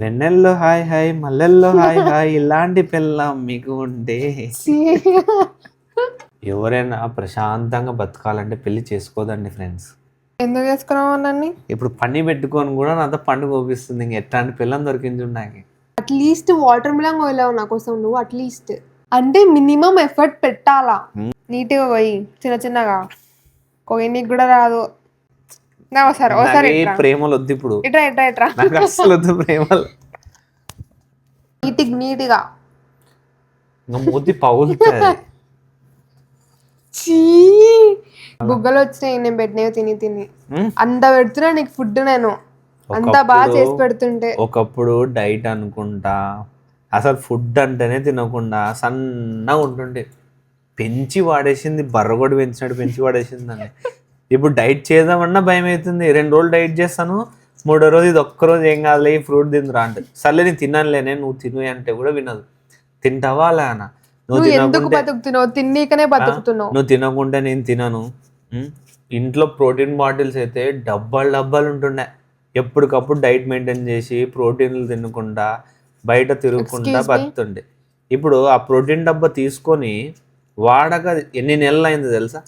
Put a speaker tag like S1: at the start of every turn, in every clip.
S1: వెన్నెల్లో hi hi మల్లెల్లో hi hi ఇలాంటి పిల్లం మీకు ఉంటే ఎవరైనా ప్రశాంతంగా బతకాలంటే పెళ్లి చేసుకోదండి ఫ్రెండ్స్.
S2: ఎందుకు చేసుకున్నావు నన్ను?
S1: ఇప్పుడు పని పెట్టుకొని కూడా నాతో పండుగ కోపిస్తుంది. ఇంక ఎట్లాంటి పిల్లం దొరికింది నాకు.
S2: అట్లీస్ట్ వాటర్ మిలన్ కోయలేవు నా కోసం నువ్వు. అట్లీస్ట్ అంటే మినిమం ఎఫర్ట్ పెట్టాలా. నీట్గా పోయి చిన్న చిన్నగా కోయనీకి కూడా రాదు. నా ఒకసారి ఒకసారి
S1: నాకే
S2: ఇట్రా
S1: ప్రేమలు వద్దు ఇప్పుడు.
S2: ఇట్రా ఇట్రా ఇట్రా
S1: నాకు అస్సలు వద్దు ప్రేమలు.
S2: నీట్గా
S1: ఇంకా మూతి పగులుతుంది.
S2: చీ బుగ్గలు వచ్చినాయి నేను పెట్టినవి తిని తిని. అంత పెడుతున్నా నీకు ఫుడ్ నేను అంత బాగా చేసి పెడుతుంటే.
S1: ఒకప్పుడు డైట్ అనుకుంటా అసలు ఫుడ్ అంటేనే తినకుండా సన్నగా ఉంటుండే. పెంచి వాడేసింది, బర్రగొడి పెంచినట్టు పెంచి వాడేసింది అని. ఇప్పుడు డైట్ చేద్దామన్నా భయం అవుతుంది. 2 రోజులు డైట్ చేస్తాను, 3వ రోజు ఇది ఒక్కరోజు ఏం కాదులే ఈ ఫ్రూట్ తిందిరా అంటే, సర్లే నేను తిననులేనే నువ్వు తిను అంటే కూడా వినదు. తింటావా అలా అన్న,
S2: నువ్వు ఎందుకు బతుకుతున్నావు? తిన్నీకనే బతుకుతున్నావు.
S1: నువ్వు తినకుంటే నేను తినను. ఇంట్లో ప్రోటీన్ బాటిల్స్ అయితే డబ్బాలు ఉంటుండే. ఎప్పటికప్పుడు డైట్ మెయింటైన్ చేసి ప్రోటీన్లు తినకుండా బయట తిరుగుకుండా బతుండే. ఇప్పుడు ఆ ప్రోటీన్ డబ్బా తీసుకొని వాడక ఎన్ని నెలలు అయింది తెలుసా?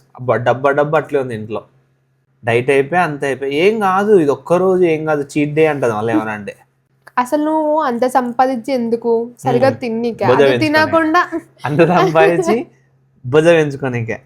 S1: డబ్బా అట్లే ఉంది ఇంట్లో. డైట్ అయిపోయి అంత అయిపోయి ఏం కాదు, ఇది ఒక్కరోజు ఏం కాదు, చీట్ డే అంటది మళ్ళీ ఏమన్నా అంటే.
S2: అసలు నువ్వు అంత సంపాదించి ఎందుకు? సరిగా తిన్నీకే, తినకుండా
S1: అంత సంపాదించి బుజ పెంచుకోనికే.